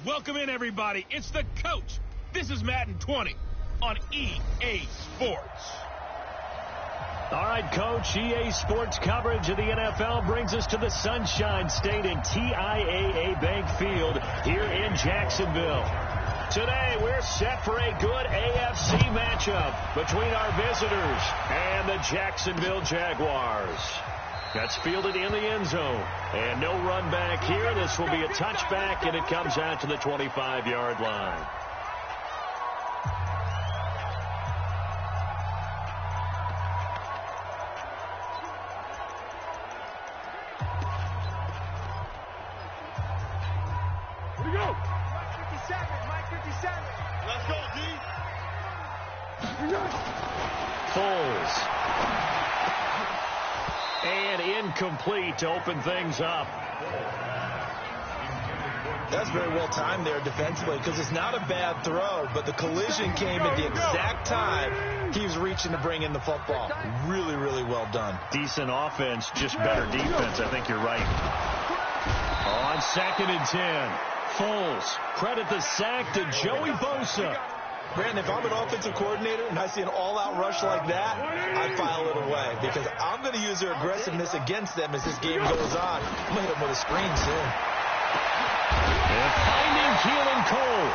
Welcome in, everybody. It's the coach. This is Madden 20 on EA Sports. All right, Coach, EA Sports coverage of the NFL brings us to the Sunshine State and TIAA Bank Field here in Jacksonville. Today, we're set for a good AFC matchup between our visitors and the Jacksonville Jaguars. That's fielded in the end zone. And no run back here. This will be a touchback, and it comes out to the 25-yard line. Here we go. Mike 57. Mike 57. Let's go, D. Foles. And incomplete to open things up. That's very well timed there defensively because it's not a bad throw, but the collision came at the exact time he was reaching to bring in the football. Really, really well done. Decent offense, just better defense. I think you're right. On 2nd and 10, Foles. Credit the sack to Joey Bosa. Brandon, if I'm an offensive coordinator and I see an all-out rush like that, I file it away because I'm going to use their aggressiveness against them as this game goes on. I'm going to hit them with a screen soon. And finding Keelan Cole.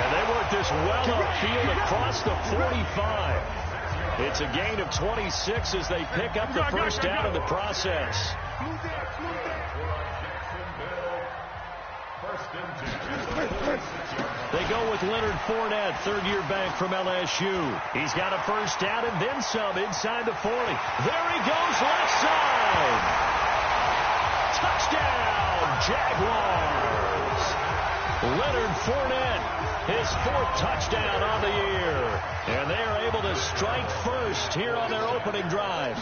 And they work this well upfield across the 45. It's a gain of 26 as they pick up the first down in the process. They go with Leonard Fournette, third-year back from LSU. He's got a first down and then some inside the 40. There he goes, left side. Touchdown, Jaguars. Leonard Fournette, his 4th touchdown on the year. And they are able to strike first here on their opening drive.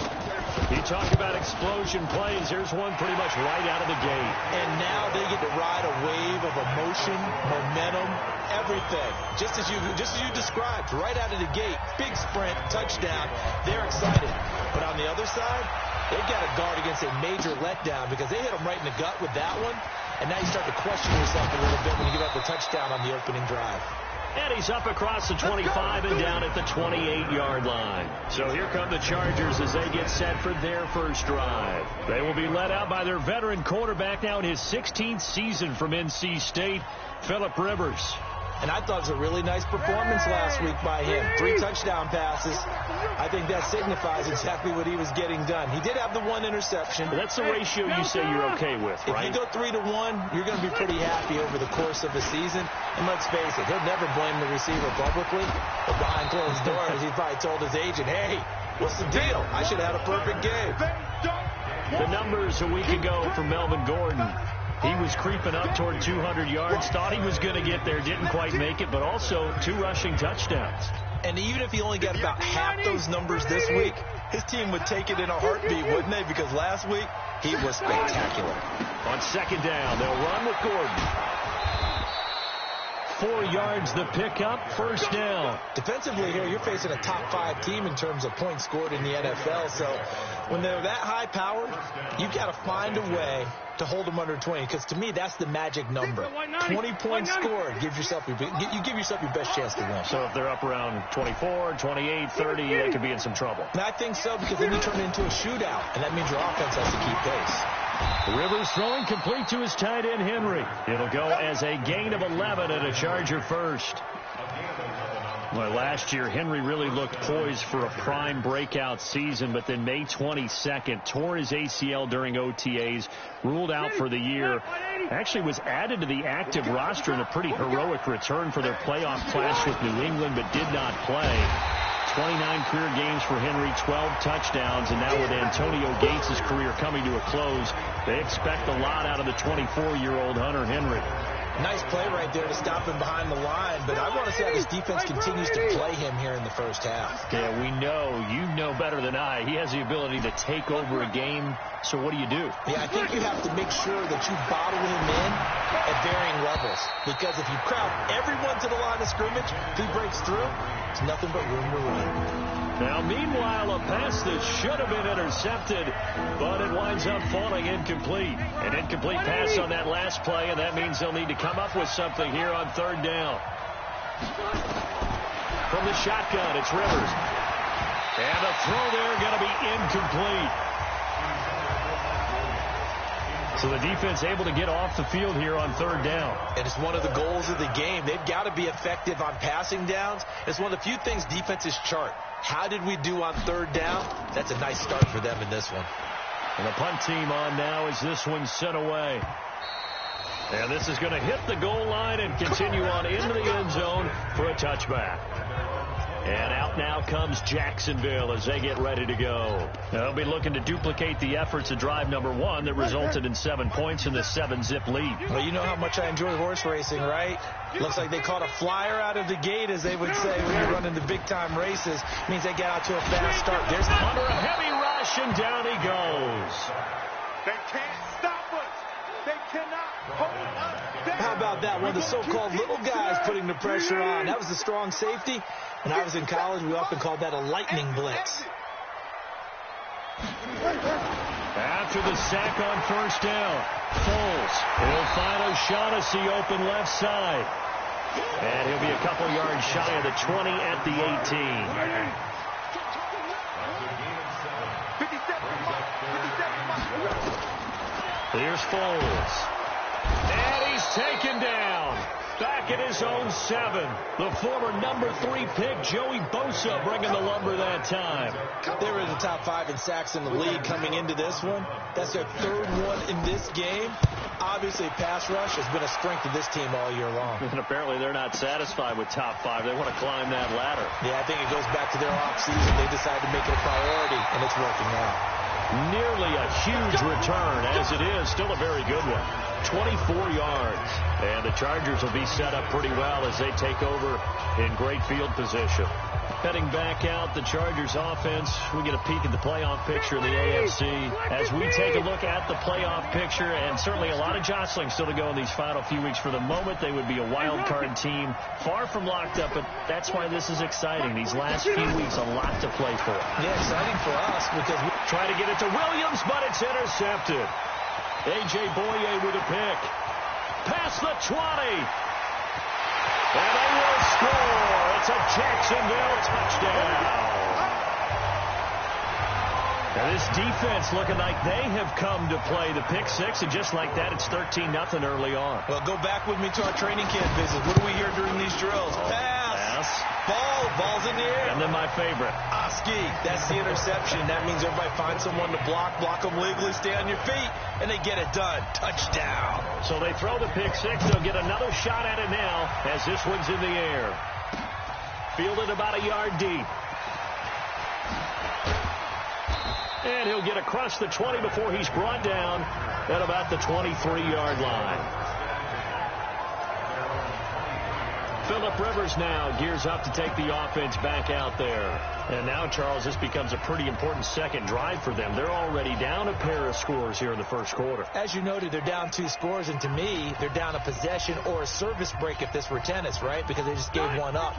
You talk about explosion plays. Here's one pretty much right out of the gate. And now they get to ride a wave of emotion, momentum, everything. Just as you described, right out of the gate. Big sprint, touchdown. They're excited. But on the other side, they've got to guard against a major letdown because they hit them right in the gut with that one. And now you start to question yourself a little bit when you give up the touchdown on the opening drive. And he's up across the 25 and down at the 28-yard line. So here come the Chargers as they get set for their first drive. They will be led out by their veteran quarterback now in his 16th season from NC State, Phillip Rivers. And I thought it was a really nice performance last week by him. 3 touchdown passes. I think that signifies exactly what he was getting done. He did have the 1 interception. But that's the ratio you say you're okay with, right? If you go 3-to-1, you're going to be pretty happy over the course of the season. And let's face it, he'll never blame the receiver publicly. But behind closed doors, he probably told his agent, hey, what's the deal? I should have had a perfect game. The numbers a week ago for Melvin Gordon. He was creeping up toward 200 yards, thought he was going to get there, didn't quite make it, but also 2 rushing touchdowns. And even if he only got about half those numbers this week, his team would take it in a heartbeat, wouldn't they? Because last week, he was spectacular. On 2nd down, they'll run with Gordon. 4 yards the pickup, first down. Defensively here, you're facing a top 5 team in terms of points scored in the NFL. So when they're that high powered, you've got to find a way to hold them under 20. Because to me, that's the magic number. 20 points scored, you give yourself your best chance to win. So if they're up around 24, 28, 30, they could be in some trouble. And I think so, because then you turn it into a shootout, and that means your offense has to keep pace. Rivers throwing complete to his tight end, Henry. It'll go as a gain of 11 and a Charger first. Well, last year, Henry really looked poised for a prime breakout season, but then May 22nd, tore his ACL during OTAs, ruled out for the year. Actually was added to the active roster in a pretty heroic return for their playoff clash with New England, but did not play. 29 career games for Henry, 12 touchdowns, and now with Antonio Gates' career coming to a close, they expect a lot out of the 24-year-old Hunter Henry. Nice play right there to stop him behind the line, but I want to see how this defense continues to play him here in the first half. Yeah, we know. You know better than I. He has the ability to take over a game, so what do you do? Yeah, I think you have to make sure that you bottle him in at varying levels, because if you crowd everyone to the line of scrimmage, if he breaks through, it's nothing but room to run. Now, meanwhile, a pass that should have been intercepted, but it winds up falling incomplete. An incomplete pass on that last play, and that means they'll need to come up with something here on third down. From the shotgun, it's Rivers. And the throw there going to be incomplete. So the defense able to get off the field here on third down. And it's one of the goals of the game. They've got to be effective on passing downs. It's one of the few things defenses chart. How did we do on third down? That's a nice start for them in this one. And the punt team on now as this one's sent away. And this is going to hit the goal line and continue on into the end zone for a touchback. And out now comes Jacksonville as they get ready to go. They'll be looking to duplicate the efforts of drive number 1 that resulted in 7 points in the 7-zip lead. Well, you know how much I enjoy horse racing, right? Looks like they caught a flyer out of the gate, as they would say when you're running the big-time races. Means they get out to a fast start. There's under a heavy rush, and down he goes. They can't stop us. They cannot hold us down. How about that? One of the so-called little guys putting the pressure on. That was a strong safety. When I was in college, we often called that a lightning blitz. After the sack on first down, Foles, he'll find O'Shaughnessy open left side. And he'll be a couple yards shy of the 20 at the 18. Here's Foles. And he's taken down. Back at his own 7. The former number 3 pick, Joey Bosa, bringing the lumber that time. They were in the top 5 in sacks in the league coming into this one. That's their third one in this game. Obviously, pass rush has been a strength of this team all year long. And apparently they're not satisfied with top 5. They want to climb that ladder. Yeah, I think it goes back to their offseason. They decided to make it a priority, and it's working out. Nearly a huge return, as it is. Still a very good one. 24 yards. And the Chargers will be set up pretty well as they take over in great field position. Heading back out, the Chargers offense, we get a peek at the playoff picture of the AFC. As we take a look at the playoff picture, and certainly a lot of jostling still to go in these final few weeks. For the moment, they would be a wild card team, far from locked up, but that's why this is exciting. These last few weeks, a lot to play for. Yeah, exciting for us because we try to get it to Williams, but it's intercepted. A.J. Boye with a pick. Past the 20. And they will score. It's a Jacksonville touchdown. Now this defense looking like they have come to play. The pick 6, and just like that, it's 13-0 early on. Well, go back with me to our training camp visit. What do we hear during these drills? Pass. Ball's in the air. And then my favorite. Oski. That's the interception. That means everybody finds someone to block them legally, stay on your feet, and they get it done. Touchdown. So they throw the pick 6. They'll get another shot at it now as this one's in the air. Fielded about a yard deep. And he'll get across the 20 before he's brought down at about the 23-yard line. Phillip Rivers now gears up to take the offense back out there. And now, Charles, this becomes a pretty important second drive for them. They're already down a pair of scores here in the first quarter. As you noted, they're down 2 scores, and to me, they're down a possession or a service break if this were tennis, right? Because they just gave one up.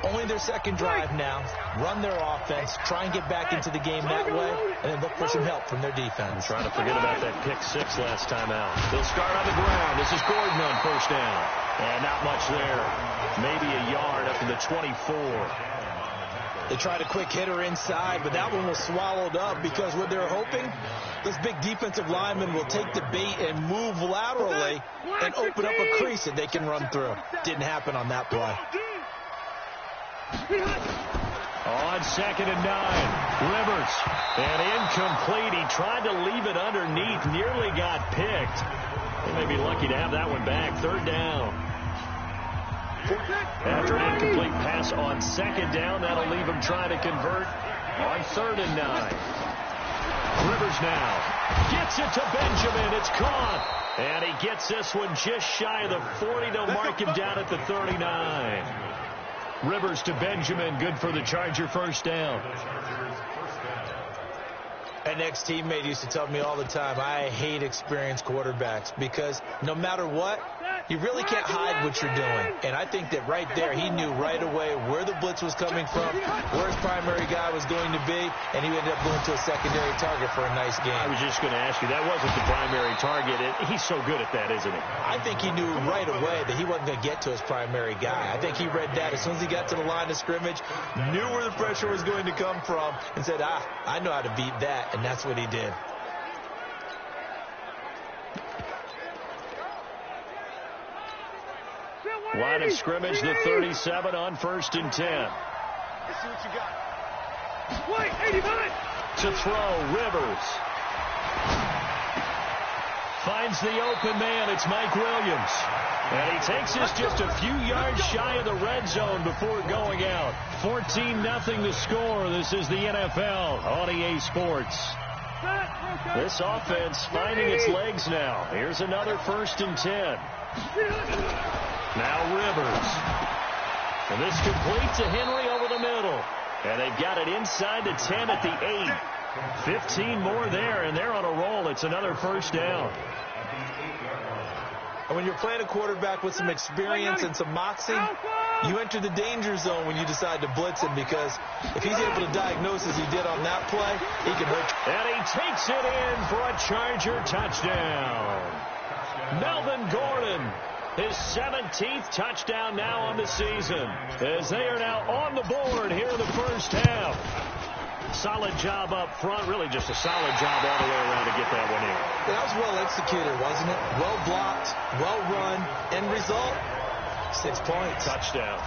Only their second drive now. Run their offense, try and get back into the game that way, and then look for some help from their defense. Trying to forget about that pick 6 last time out. They'll start on the ground. This is Gordon on first down. And not much there. Maybe a yard up to the 24. They tried a quick hitter inside, but that one was swallowed up because what they're hoping, this big defensive lineman will take the bait and move laterally and open up a crease that they can run through. Didn't happen on that play. On 2nd and 9, Rivers. And incomplete. He tried to leave it underneath. Nearly got picked. They may be lucky to have that one back. 3rd down. After an incomplete pass on 2nd down, that'll leave him trying to convert on 3rd and 9. Rivers now gets it to Benjamin. It's caught. And he gets this one just shy of the 40 to mark him down at the 39. Rivers to Benjamin, good for the Charger 1st down. An ex-teammate used to tell me all the time, I hate experienced quarterbacks because no matter what, you really can't hide what you're doing. And I think that right there, he knew right away where the blitz was coming from, where his primary guy was going to be, and he ended up going to a secondary target for a nice game. I was just going to ask you, that wasn't the primary target. He's so good at that, isn't he? I think he knew right away that he wasn't going to get to his primary guy. I think he read that as soon as he got to the line of scrimmage, knew where the pressure was going to come from, and said, I know how to beat that, and that's what he did. Line of scrimmage, the 37 on 1st and 10. Let's see what you got. Wait, 89. To throw, Rivers. Finds the open man. It's Mike Williams. And he takes this just a few yards shy of the red zone before going out. 14-0 to score. This is the NFL on EA Sports. This offense finding its legs now. Here's another 1st and 10. Now Rivers. And this complete to Henry over the middle. And they've got it inside the 10 at the 8. 15 more there, and they're on a roll. It's another 1st down. And when you're playing a quarterback with some experience and some moxie, you enter the danger zone when you decide to blitz him, because if he's able to diagnose as he did on that play, he can hurt you. And he takes it in for a Charger touchdown. Melvin Gordon, his 17th touchdown now on the season, as they are now on the board here in the 1st half. Solid job up front, really just a solid job all the way around to get that one in. That was well executed, wasn't it? Well blocked, well run. End result, 6 points. Touchdown.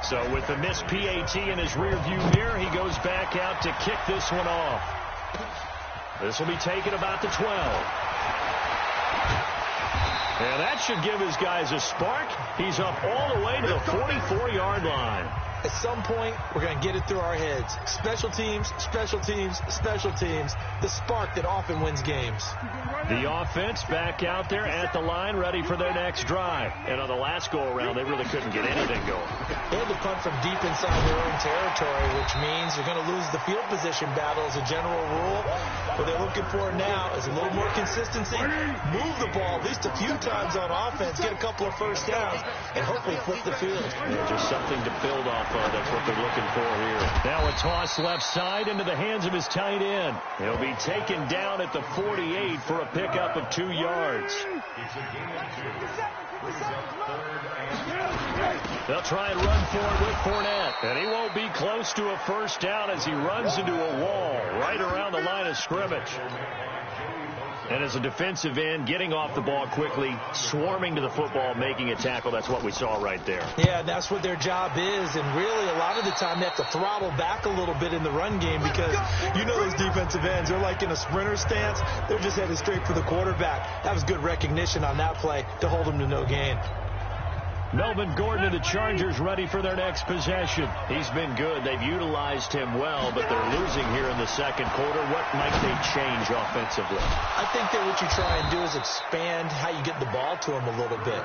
So with the missed PAT in his rearview mirror, he goes back out to kick this one off. This will be taken about the 12. And that should give his guys a spark. He's up all the way to the 44-yard line. At some point, we're going to get it through our heads. Special teams, special teams, special teams. The spark that often wins games. The offense back out there at the line, ready for their next drive. And on the last go-around, they really couldn't get anything going. They had to punt from deep inside their own territory, which means they're going to lose the field position battle as a general rule. What they're looking for now is a little more consistency. Move the ball at least a few times on offense, get a couple of 1st downs, and hopefully flip the field. Yeah, just something to build off of. That's what they're looking for here. Now a toss left side into the hands of his tight end. He'll be taken down at the 48 for a pickup of 2 yards. They'll try and run for it with Fournette. And he won't be close to a 1st down as he runs into a wall right around the line of scrimmage. And as a defensive end, getting off the ball quickly, swarming to the football, making a tackle, that's what we saw right there. Yeah, that's what their job is. And really, a lot of the time, they have to throttle back a little bit in the run game because you know those defensive ends, they're like in a sprinter stance. They're just headed straight for the quarterback. That was good recognition on that play to hold them to no gain. Melvin Gordon and the Chargers ready for their next possession. He's been good. They've utilized him well, but they're losing here in the 2nd quarter. What might they change offensively? I think that what you try and do is expand how you get the ball to him a little bit.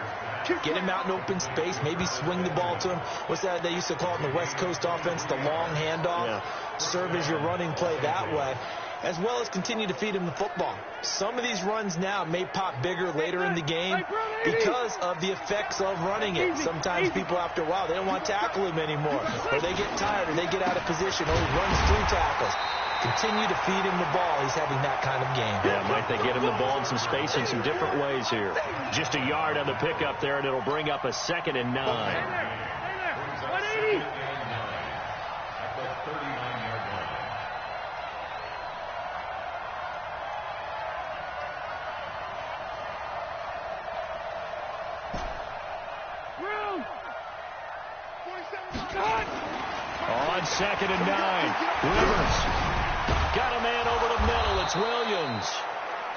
Get him out in open space, maybe swing the ball to him. What's that they used to call it in the West Coast offense, the long handoff? Yeah. Serve as your running play that way, as well as continue to feed him the football. Some of these runs now may pop bigger later in the game because of the effects of running it. Sometimes people, after a while, they don't want to tackle him anymore, or they get tired, or they get out of position, or he runs 3 tackles. Continue to feed him the ball. He's having that kind of game. Yeah, might they get him the ball in some space in some different ways here. Just a yard on the pickup there, and it'll bring up a 2nd and 9. On 2nd and 9, Rivers got a man over the middle. It's Williams.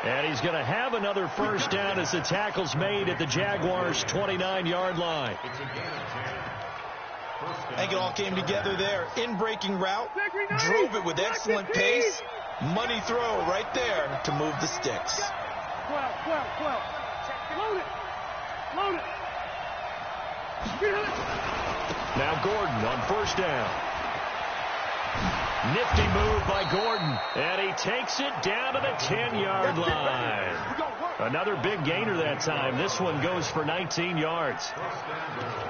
And he's going to have another first down as the tackle's made at the Jaguars' 29-yard line. I think it all came together there. In-breaking route, drove it with excellent pace. Money throw right there to move the sticks. 12. Load it. Now Gordon on first down. Nifty move by Gordon. And he takes it down to the 10-yard line. Another big gainer that time. This one goes for 19 yards.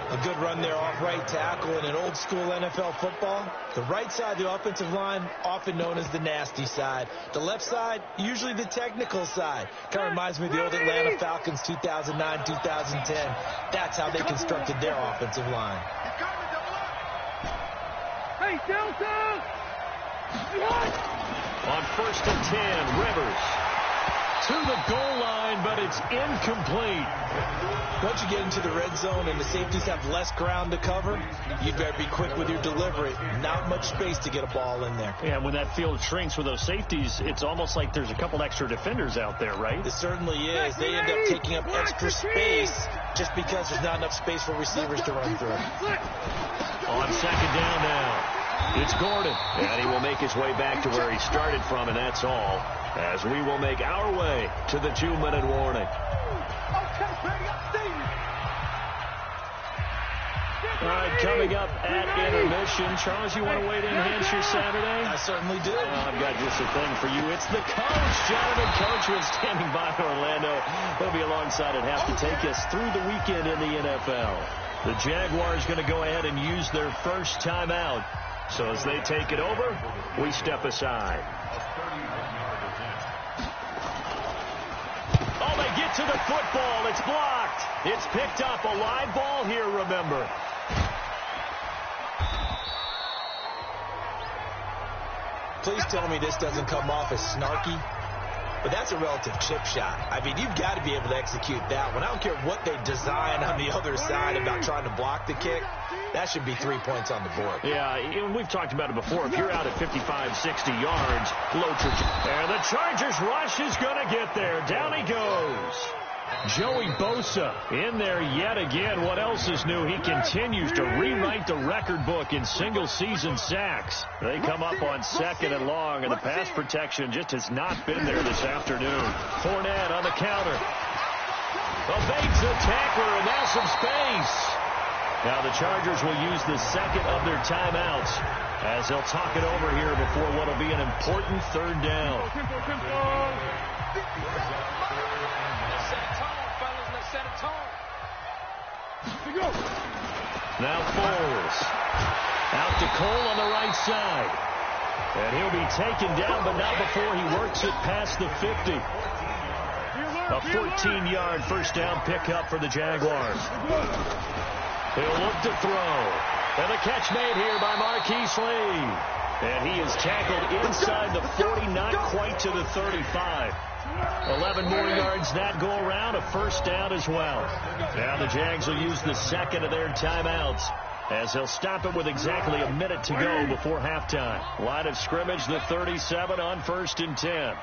A good run there off right tackle in an old school NFL football. The right side of the offensive line, often known as the nasty side. The left side, usually the technical side. Kind of reminds me of the old Atlanta Falcons 2009-2010. That's how they constructed their offensive line. Hey, Delta! On 1st and 10, Rivers to the goal line, but it's incomplete. Once you get into the red zone and the safeties have less ground to cover, you better be quick with your delivery. Not much space to get a ball in there. Yeah, when that field shrinks with those safeties, it's almost like there's a couple extra defenders out there, right? It certainly is. They end up taking up extra space just because there's not enough space for receivers to run through. On 2nd down now, it's Gordon, and he will make his way back to where he started from, and that's all, as we will make our way to the 2-minute warning. All right, coming up at intermission. Charles, you want to wait in and enhance your Saturday? I certainly do. I've got just a thing for you. It's the coach, Jonathan Coachman, standing by Orlando. He'll be alongside at half to take us through the weekend in the NFL. The Jaguars going to go ahead and use their first timeout. So as they take it over, we step aside. Oh, they get to the football. It's blocked. It's picked up. A live ball here, remember. Please tell me this doesn't come off as snarky. But that's a relative chip shot. I mean, you've got to be able to execute that one. I don't care what they design on the other side about trying to block the kick. That should be 3 points on the board. Yeah, and we've talked about it before. If you're out at 55, 60 yards, low trajectory. And the Chargers rush is going to get there. Down he goes. Joey Bosa in there yet again. What else is new? He continues to rewrite the record book in single-season sacks. They come up on 2nd and long, and the pass protection just has not been there this afternoon. Fournette on the counter. Evades the tackler, and now some space. Now the Chargers will use the second of their timeouts as they'll talk it over here before what will be an important 3rd down. Now Foles. Out to Cole on the right side. And he'll be taken down, but not before he works it past the 50. A 14-yard first down pickup for the Jaguars. He'll look to throw. And the catch made here by Marquise Lee. And he is tackled inside the 40, not quite to the 35. 11 more yards that go around, a first down as well. Now the Jags will use the second of their timeouts as they'll stop it with exactly a minute to go before halftime. Line of scrimmage, the 37 on 1st and 10.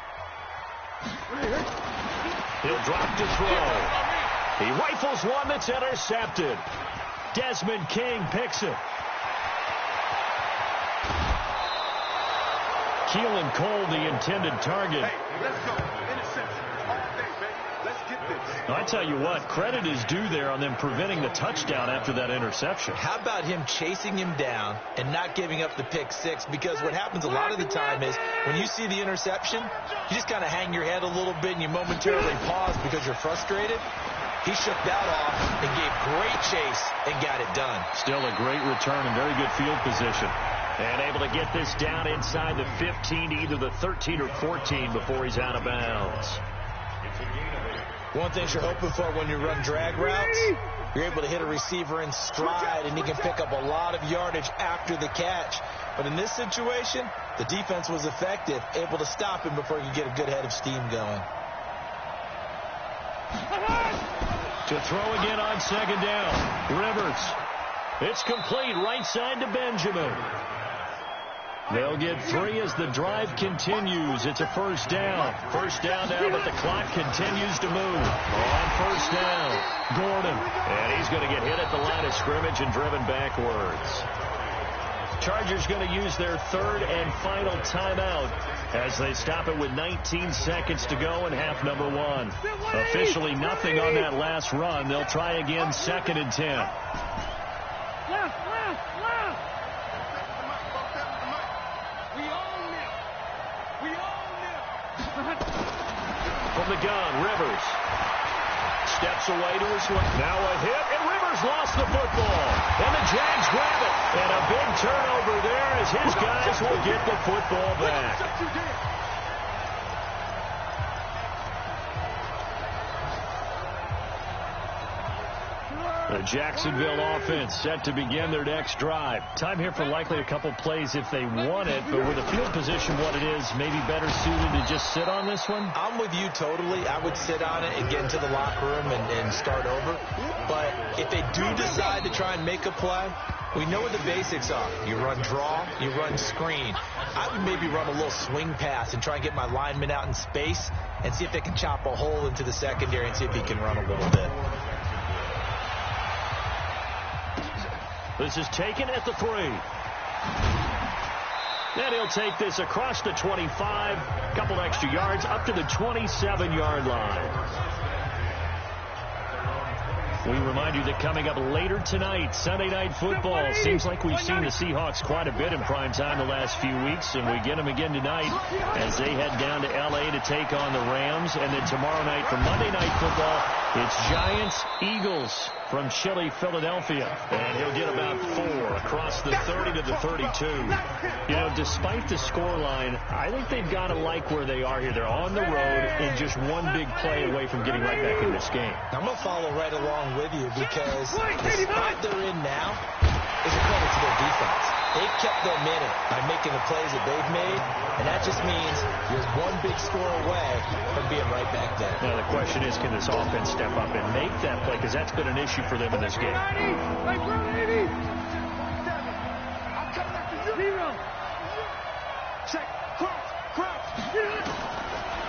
He'll drop to throw. He rifles one that's intercepted. Desmond King picks it. Keelan Cole, the intended target. Hey, let's go. Interception. All day, baby. Let's get this. I tell you what, credit is due there on them preventing the touchdown after that interception. How about him chasing him down and not giving up the pick six? Because what happens a lot of the time is when you see the interception, you just kind of hang your head a little bit and you momentarily pause because you're frustrated. He shook that off and gave great chase and got it done. Still a great return and very good field position. And able to get this down inside the 15 to either the 13 or 14 before he's out of bounds. One thing you're hoping for when you run drag routes, you're able to hit a receiver in stride, and he can pick up a lot of yardage after the catch. But in this situation, the defense was effective, able to stop him before he could get a good head of steam going. To throw again on second down. Rivers. It's complete right side to Benjamin. They'll get 3 as the drive continues. It's a first down. First down now, but the clock continues to move. On first down, Gordon. And he's going to get hit at the line of scrimmage and driven backwards. Chargers going to use their 3rd and final timeout as they stop it with 19 seconds to go in half number 1. Officially nothing on that last run. They'll try again 2nd and 10. Left. From the gun, Rivers steps away to his left. Now a hit, and Rivers lost the football. And the Jags grab it. And a big turnover there as his guys will get the football back. The Jacksonville offense set to begin their next drive. Time here for likely a couple plays if they want it, but with the field position what it is, maybe better suited to just sit on this one? I'm with you totally. I would sit on it and get into the locker room and start over. But if they do decide to try and make a play, we know what the basics are. You run draw, you run screen. I would maybe run a little swing pass and try and get my lineman out in space and see if they can chop a hole into the secondary and see if he can run a little bit. This is taken at the 3. Then he'll take this across the 25, a couple extra yards, up to the 27-yard line. We remind you that coming up later tonight, Sunday Night Football. Seems like we've seen the Seahawks quite a bit in prime time the last few weeks, and we get them again tonight as they head down to L.A. to take on the Rams. And then tomorrow night for Monday Night Football, it's Giants-Eagles from Chile, Philadelphia. And he'll get about 4 across the 30 to the 32. You know, despite the scoreline, I think they've got to like where they are here. They're on the road and just one big play away from getting right back in this game. I'm going to follow right along with you because the spot they're in now is a credit to their defense. They've kept them in it by making the plays that they've made, and that just means you're one big score away from being right back there. Now the question is, can this offense step up and make that play? Because that's been an issue for them in this game.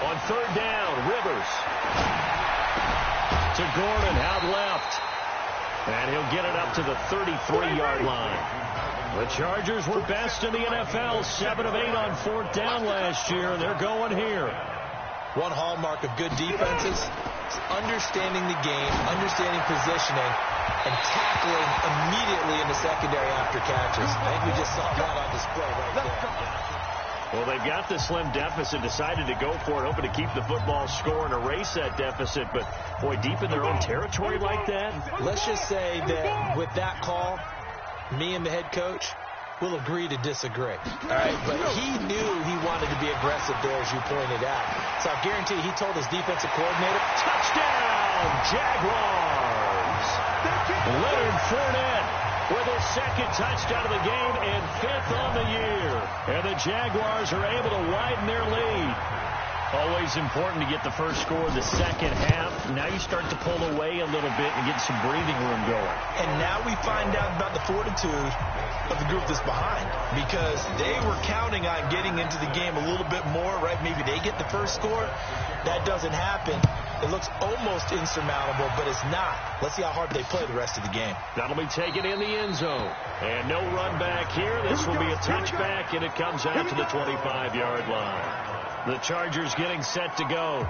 On 3rd down, Rivers to Gordon out left. And he'll get it up to the 33-yard line. The Chargers were best in the NFL, 7 of 8 on 4th down last year. They're going here. One hallmark of good defenses is understanding the game, understanding positioning, and tackling immediately in the secondary after catches. I think we just saw that on display right there. Well, they've got the slim deficit, decided to go for it, hoping to keep the football score and erase that deficit. But, boy, deep in their own territory like that? Let's just say that with that call, me and the head coach will agree to disagree. All right, but he knew he wanted to be aggressive there, as you pointed out. So I guarantee he told his defensive coordinator, touchdown, Jaguars! Leonard Fournette with his 2nd touchdown of the game and 5th on the year. And the Jaguars are able to widen their lead. Always important to get the first score of the second half. Now you start to pull away a little bit and get some breathing room going. And now we find out about the fortitude of the group that's behind, because they were counting on getting into the game a little bit more, right? Maybe they get the first score. That doesn't happen. It looks almost insurmountable, but it's not. Let's see how hard they play the rest of the game. That'll be taken in the end zone. And no run back here. This will be a touchback, and it comes out to the 25-yard line. The Chargers getting set to go.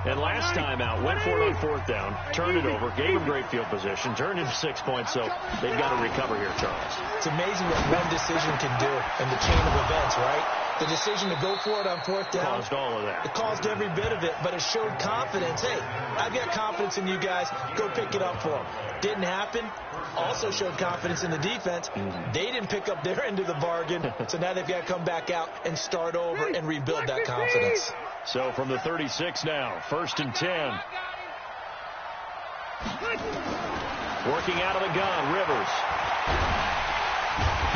And last time out, went for it on 4th down, turned it over, gave them great field position, turned into 6 points, so they've got to recover here, Charles. It's amazing what one decision can do in the chain of events, right? The decision to go for it on 4th down. Caused all of that. It caused every bit of it, but it showed confidence. Hey, I've got confidence in you guys. Go pick it up for them. Didn't happen. Also showed confidence in the defense. They didn't pick up their end of the bargain, so now they've got to come back out and start over and rebuild that confidence. So from the 36 now, 1st and 10. Working out of the gun, Rivers.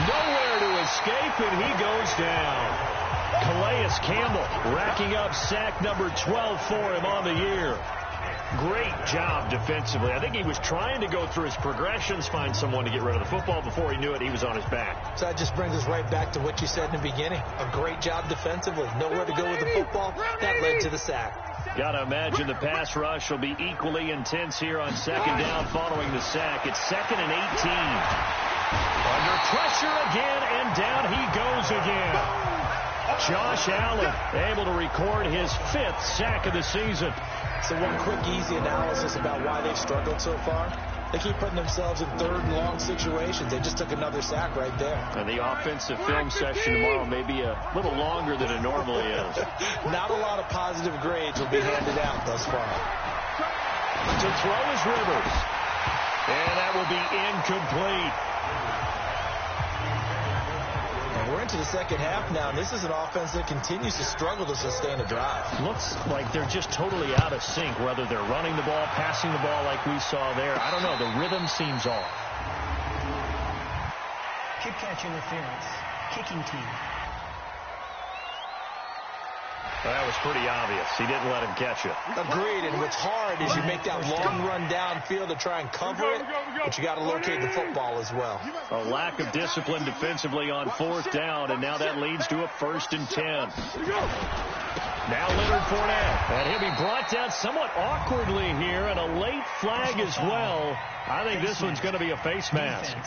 Nowhere to escape, and he goes down. Calais Campbell racking up sack number 12 for him on the year. Great job defensively. I think he was trying to go through his progressions, find someone to get rid of the football. Before he knew it, he was on his back. So that just brings us right back to what you said in the beginning. A great job defensively. Nowhere to go with the football. That led to the sack. Got to imagine the pass rush will be equally intense here on second down following the sack. It's 2nd and 18. Under pressure again, and down he goes again. Josh Allen able to record his 5th sack of the season. So one quick, easy analysis about why they've struggled so far. They keep putting themselves in 3rd and long situations. They just took another sack right there. And the offensive film session tomorrow may be a little longer than it normally is. Not a lot of positive grades will be handed out thus far. To throw is Rivers. And that will be incomplete. We're into the second half now, and this is an offense that continues to struggle to sustain a drive. Looks like they're just totally out of sync, whether they're running the ball, passing the ball like we saw there. I don't know. The rhythm seems off. Kick catch interference. Kicking team. Well, that was pretty obvious. He didn't let him catch it. Agreed, and what's hard is you make that long run downfield to try and cover it, but you got to locate the football as well. A lack of discipline defensively on 4th down, and now that leads to a 1st and 10. Now Leonard Fournette, and he'll be brought down somewhat awkwardly here, and a late flag as well. I think this one's going to be a face mask.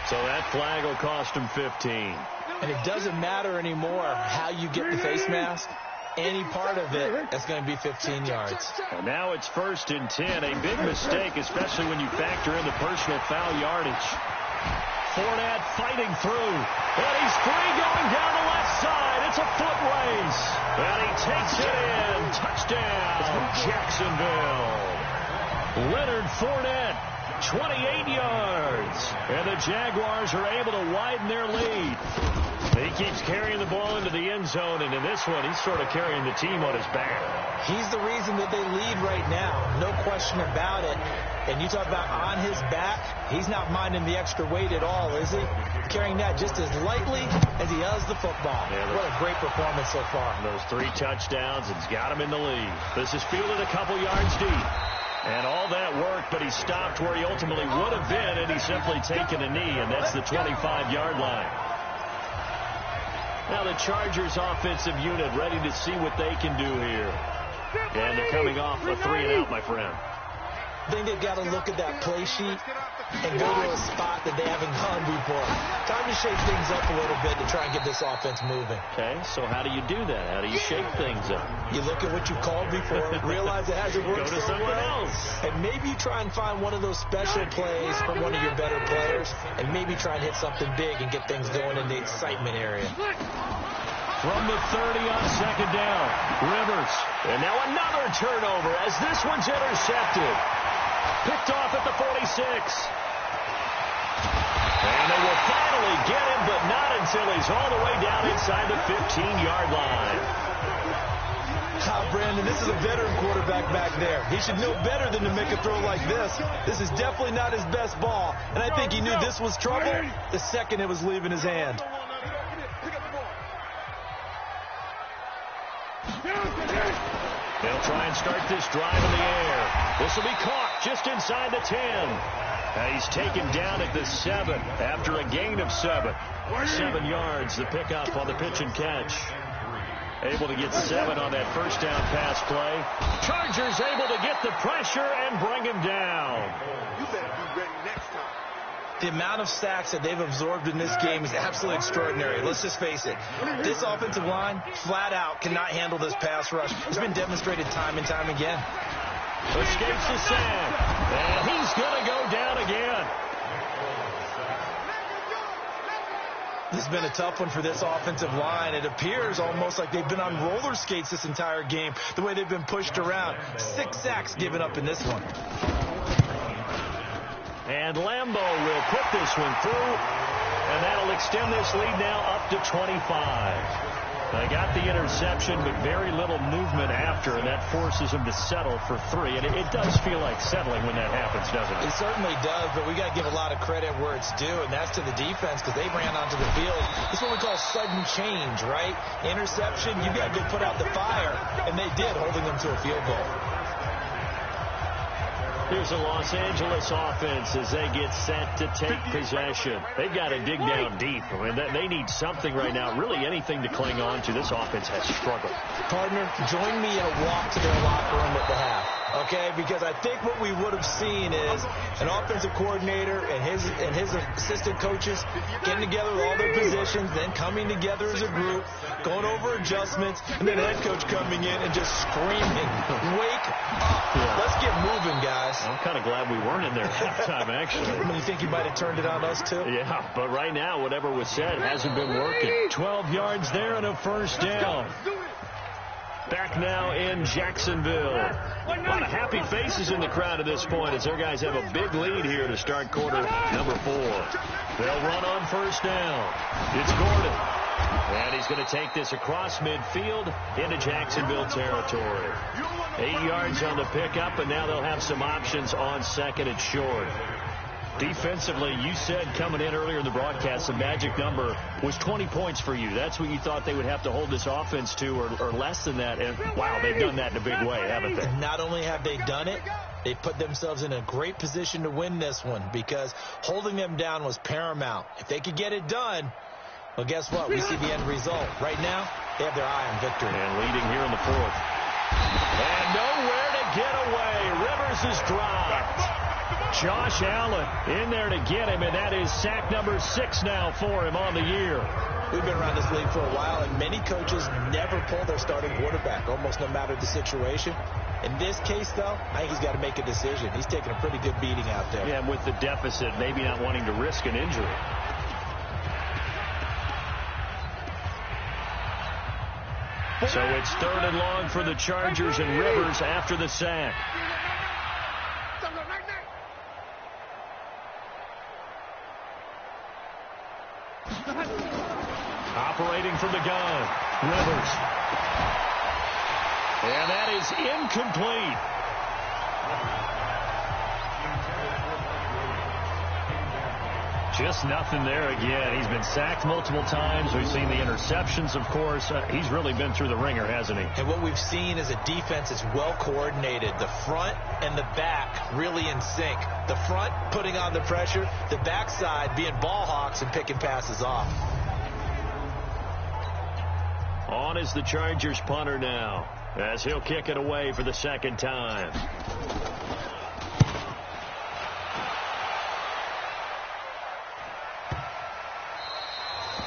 So that flag will cost him 15. And it doesn't matter anymore how you get the face mask. Any part of it, that's going to be 15 yards. And now it's 1st and 10. A big mistake, especially when you factor in the personal foul yardage. Fournette fighting through. And he's free going down the left side. It's a foot race. And he takes it in. Touchdown, Jacksonville. Leonard Fournette, 28 yards. And the Jaguars are able to widen their lead. He keeps carrying the ball into the end zone, and in this one, he's sort of carrying the team on his back. He's the reason that they lead right now. No question about it. And you talk about on his back, he's not minding the extra weight at all, is he? Carrying that just as lightly as he does the football. Yeah, what a great performance so far. Those 3 touchdowns, it's got him in the lead. This is fielded a couple yards deep. And all that work, but he stopped where he ultimately would have been, and he's simply taken a knee, and that's the 25-yard line. Now the Chargers offensive unit ready to see what they can do here. And they're coming off a 3-and-out, my friend. I think they've got to look at that play sheet and go to a spot that they haven't gone before. Time to shake things up a little bit to try and get this offense moving. Okay, so how do you do that? How do you shake things up? You look at what you called before, realize it hasn't worked so well, and maybe you try and find one of those special plays from one of your better players, and maybe try and hit something big and get things going in the excitement area. From the 30 on second down, Rivers. And now another turnover as this one's intercepted. Picked off at the 46. And they will finally get him, but not until he's all the way down inside the 15-yard line. Brandon, this is a veteran quarterback back there. He should know better than to make a throw like this. This is definitely not his best ball. And I think he knew this was trouble the second it was leaving his hand. They'll try and start this drive in the air. This will be caught just inside the 10. And he's taken down at the 7 after a gain of 7. 7 yards, the pickup on the pitch and catch. Able to get 7 on that first down pass play. Chargers able to get the pressure and bring him down. You better be ready next time. The amount of sacks that they've absorbed in this game is absolutely extraordinary. Let's just face it. This offensive line, flat out, cannot handle this pass rush. It's been demonstrated time and time again. Escapes the sack. And he's going to go down again. This has been a tough one for this offensive line. It appears almost like they've been on roller skates this entire game, the way they've been pushed around. 6 sacks given up in this one. And Lambeau will put this one through, and that'll extend this lead now up to 25. They got the interception, but very little movement after, and that forces them to settle for 3. And it does feel like settling when that happens, doesn't it? It certainly does, but we got to give a lot of credit where it's due, and that's to the defense because they ran onto the field. It's what we call sudden change, right? Interception, you got to go put out the fire, and they did, holding them to a field goal. Here's the Los Angeles offense as they get set to take possession. They've got to dig down deep. I mean, they need something right now, really anything to cling on to. This offense has struggled. Partner, join me in a walk to their locker room at the half, okay? Because I think what we would have seen is an offensive coordinator and his assistant coaches getting together with all their positions, then coming together as a group, going over adjustments, and then head coach coming in and just screaming, "Wake up. Let's get moving, guys." I'm kind of glad we weren't in there at halftime, actually. You think he might have turned it on us, too? Yeah, but right now, whatever was said hasn't been working. 12 yards there and a first down. Back now in Jacksonville. A lot of happy faces in the crowd at this point as their guys have a big lead here to start quarter number 4. They'll run on first down. It's Gordon. And he's going to take this across midfield into Jacksonville territory. 8 yards on the pickup, and now they'll have some options on second and short. Defensively, you said coming in earlier in the broadcast, the magic number was 20 points for you. That's what you thought they would have to hold this offense to, or less than that. And, wow, they've done that in a big way, haven't they? Not only have they done it, they put themselves in a great position to win this one because holding them down was paramount. If they could get it done, well, guess what? We see the end result. Right now, they have their eye on victory. And leading here in the 4th. And nowhere to get away. Rivers is dropped. Josh Allen in there to get him, and that is sack number 6 now for him on the year. We've been around this league for a while, and many coaches never pull their starting quarterback, almost no matter the situation. In this case, though, I think he's got to make a decision. He's taking a pretty good beating out there. Yeah, and with the deficit, maybe not wanting to risk an injury. So it's 3rd and long for the Chargers, and Rivers after the sack. Operating from the gun, Rivers. And that is incomplete. Just nothing there again. He's been sacked multiple times. We've seen the interceptions, of course. He's really been through the ringer, hasn't he? And what we've seen is a defense that's well coordinated. The front and the back really in sync. The front putting on the pressure, the backside being ball hawks and picking passes off. On is the Chargers punter now, as he'll kick it away for the second time.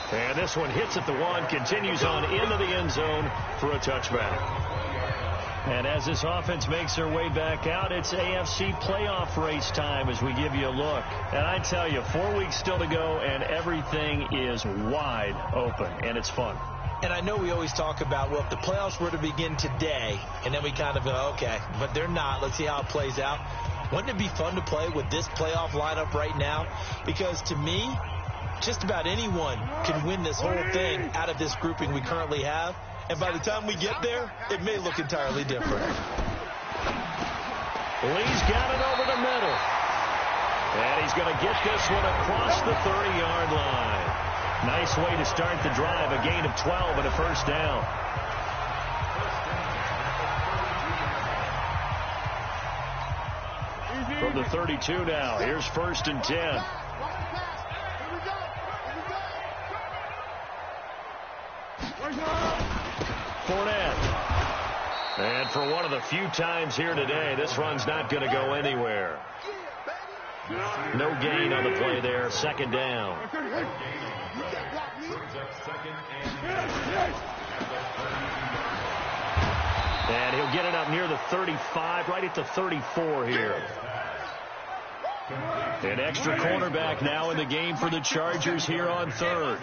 And this one hits at the 1, continues on into the end zone for a touchback. And as this offense makes their way back out, it's AFC playoff race time as we give you a look. And I tell you, 4 weeks still to go, and everything is wide open, and it's fun. And I know we always talk about, well, if the playoffs were to begin today, and then we kind of go, okay, but they're not. Let's see how it plays out. Wouldn't it be fun to play with this playoff lineup right now? Because to me, just about anyone can win this whole thing out of this grouping we currently have. And by the time we get there, it may look entirely different. Lee's got it over the middle. And he's going to get this one across the 30-yard line. Nice way to start the drive. A gain of 12 and a first down. From the 32 now. Here's 1st and 10. Fournette. And for one of the few times here today, this run's not going to go anywhere. No gain on the play there. 2nd down. And he'll get it up near the 35, right at the 34 here. An extra cornerback now in the game for the Chargers here on 3rd.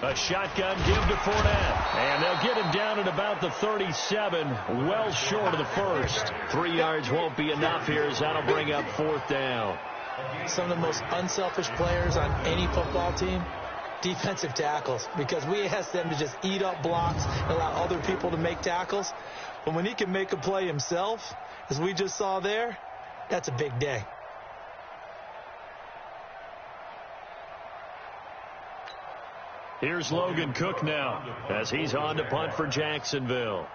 A shotgun give to Fournette. And they'll get him down at about the 37, well short of the first. 3 yards won't be enough here as that'll bring up 4th down. Some of the most unselfish players on any football team Defensive tackles, because we asked them to just eat up blocks, allow other people to make tackles. But when he can make a play himself, as we just saw there, that's a big day. Here's Logan Cook now as he's on to punt for Jacksonville.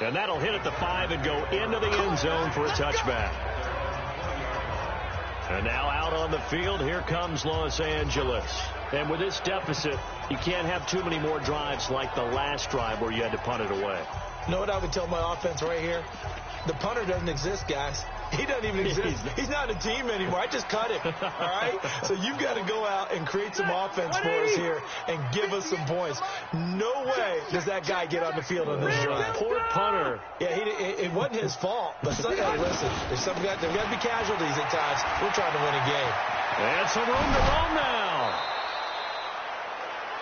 And that'll hit at the 5 and go into the end zone for a touchback. And now out on the field, here comes Los Angeles. And with this deficit, you can't have too many more drives like the last drive where you had to punt it away. You know what I would tell my offense right here? The punter doesn't exist, guys. He doesn't even exist. He's not a team anymore. I just cut him, all right? So you've got to go out and create some offense for us here and give us some points. No way does that guy get on the field on this drive. Poor punter. Yeah, it wasn't his fault. But hey, listen, there's got to be casualties at times. We're trying to win a game. And some room to roam now.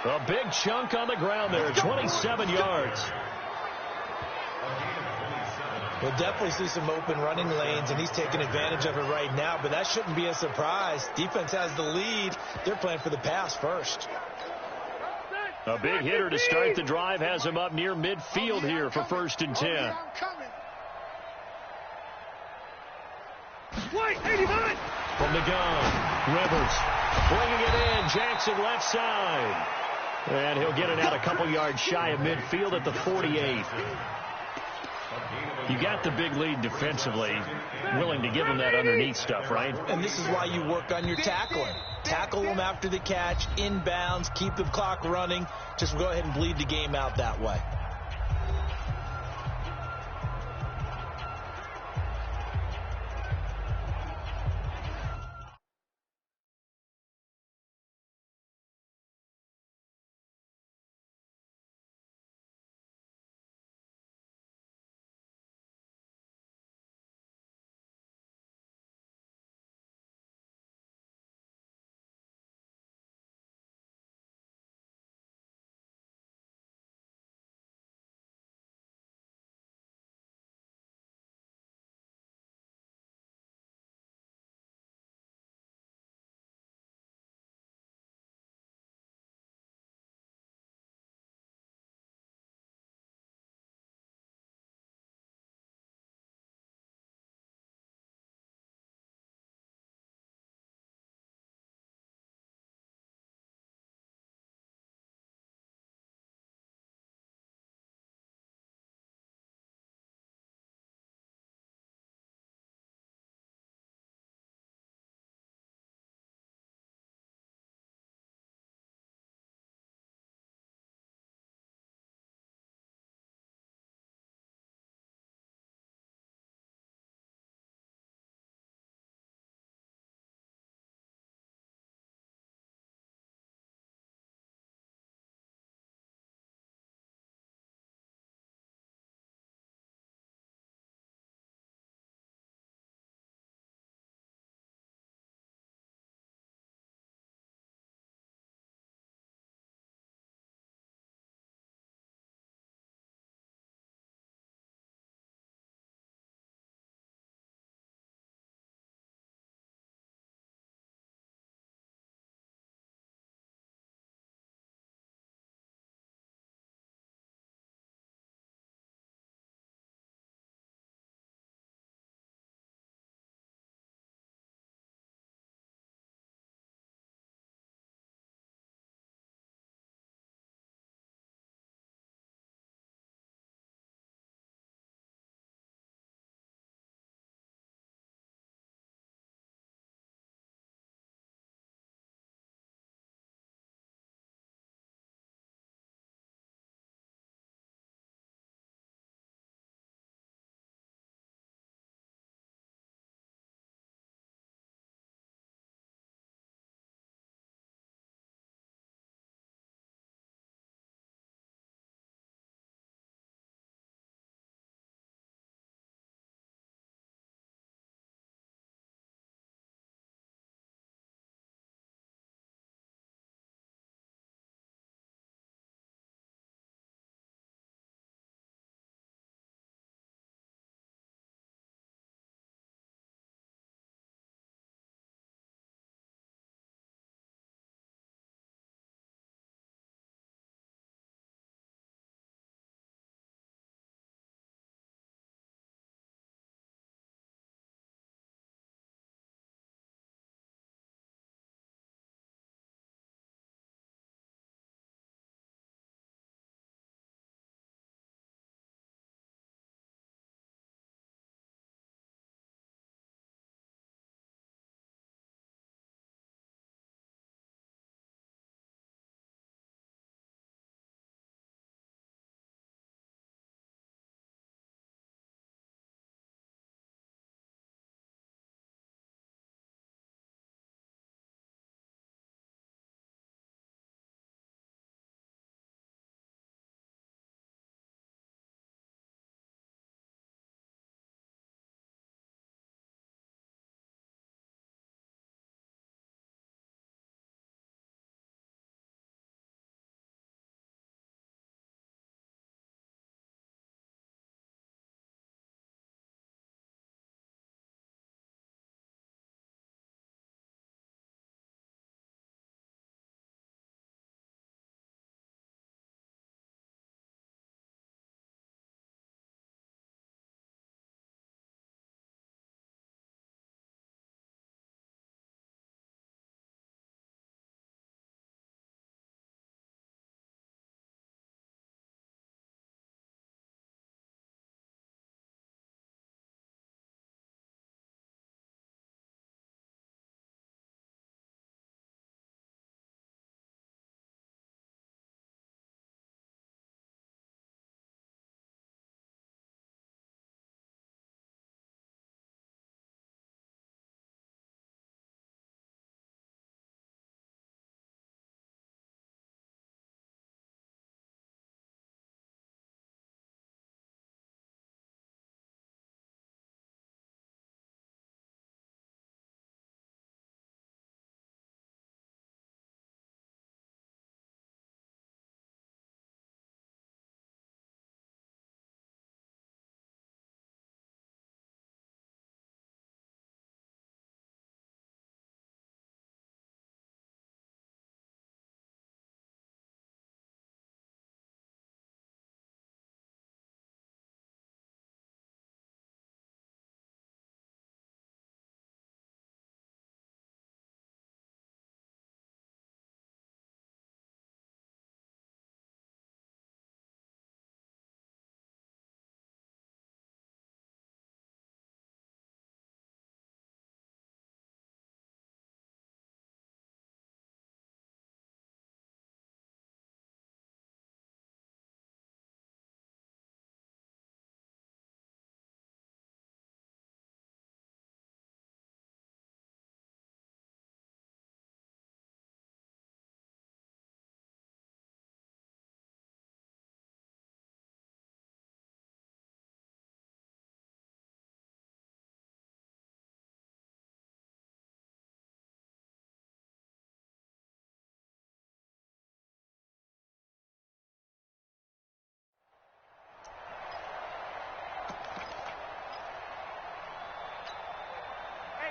A big chunk on the ground there, 27 yards. We'll definitely see some open running lanes, and he's taking advantage of it right now, but that shouldn't be a surprise. Defense has the lead. They're playing for the pass first. A big hitter to start the drive has him up near midfield here for 1st and 10. Wait, 89! From the gun, Rivers bringing it in. Jackson left side. And he'll get it out a couple yards shy of midfield at the 48. You got the big lead defensively, willing to give them that underneath stuff, right? And this is why you work on your tackling. Tackle them after the catch, inbounds, keep the clock running. Just go ahead and bleed the game out that way.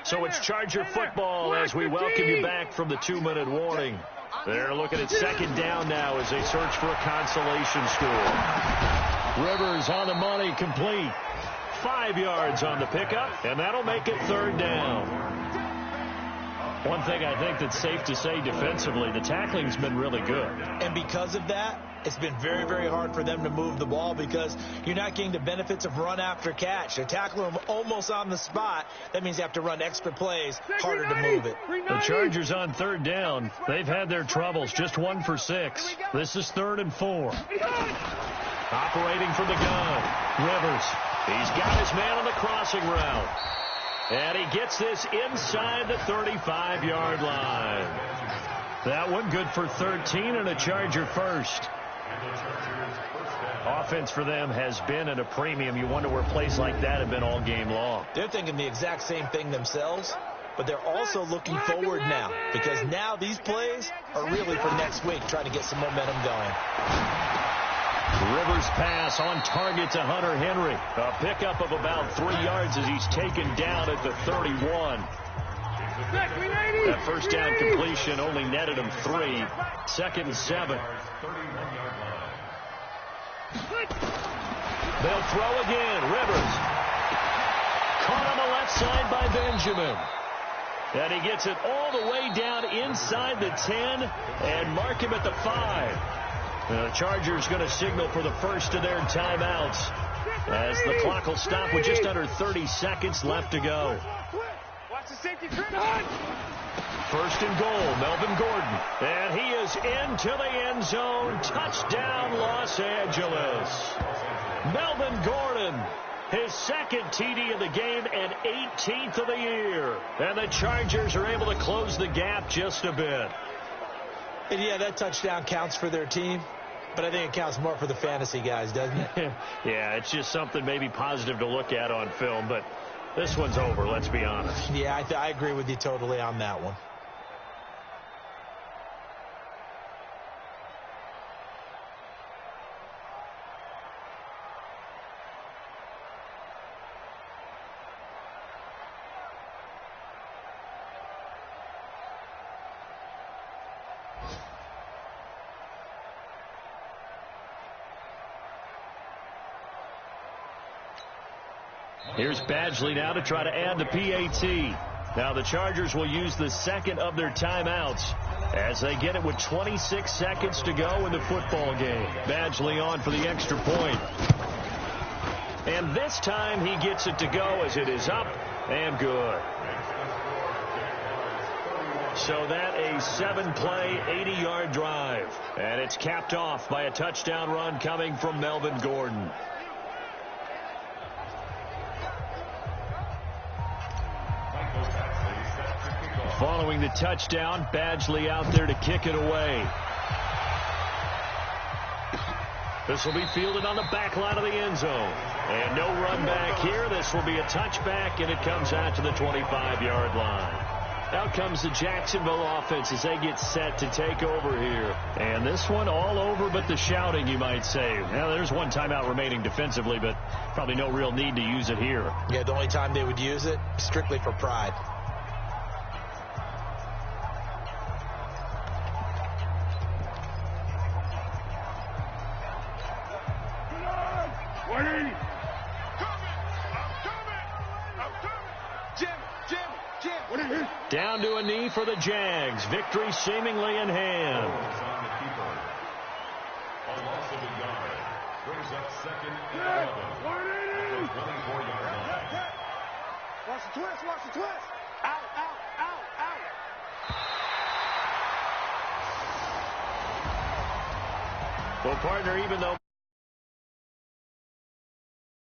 So it's Charger football as we welcome you back from the 2-minute warning. They're looking at second down now as they search for a consolation score. Rivers on the money, complete. 5 yards on the pickup, and that'll make it third down. One thing I think that's safe to say defensively, the tackling's been really good. And because of that, it's been very, very hard for them to move the ball because you're not getting the benefits of run after catch. They're tackling them almost on the spot. That means you have to run extra plays, harder to move it. The Chargers on third down. They've had their troubles, just 1 for 6. This is 3rd and 4. Operating from the gun, Rivers. He's got his man on the crossing route. And he gets this inside the 35-yard line. That one good for 13 and a Charger first. Offense for them has been at a premium. You wonder where plays like that have been all game long. They're thinking the exact same thing themselves, but they're also looking forward now because now these plays are really for next week, trying to get some momentum going. Rivers pass on target to Hunter Henry. A pickup of about 3 yards as he's taken down at the 31. That first down completion only netted him 3. 2nd and 7. They'll throw again. Rivers. Caught on the left side by Benjamin. And he gets it all the way down inside the 10 and mark him at the 5. The Chargers going to signal for the first of their timeouts as the clock will stop with just under 30 seconds left to go. First and goal, Melvin Gordon. And he is into the end zone. Touchdown, Los Angeles. Melvin Gordon, his 2nd TD of the game and 18th of the year. And the Chargers are able to close the gap just a bit. And yeah, that touchdown counts for their team, but I think it counts more for the fantasy guys, doesn't it? Yeah, it's just something maybe positive to look at on film, but this one's over, let's be honest. Yeah, I agree with you totally on that one. Here's Badgley now to try to add the PAT. Now the Chargers will use the 2nd of their timeouts as they get it with 26 seconds to go in the football game. Badgley on for the extra point. And this time he gets it to go as it is up and good. So that a 7-play, 80-yard drive. And it's capped off by a touchdown run coming from Melvin Gordon. Following the touchdown, Badgley out there to kick it away. This will be fielded on the back line of the end zone. And no run back here. This will be a touchback, and it comes out to the 25-yard line. Out comes the Jacksonville offense as they get set to take over here. And this one all over but the shouting, you might say. Now, there's one timeout remaining defensively, but probably no real need to use it here. Yeah, the only time they would use it, strictly for pride. Down to a knee for the Jags. Victory seemingly in hand. Watch the twist, watch the twist. Out, out, out, out. Well, partner, even though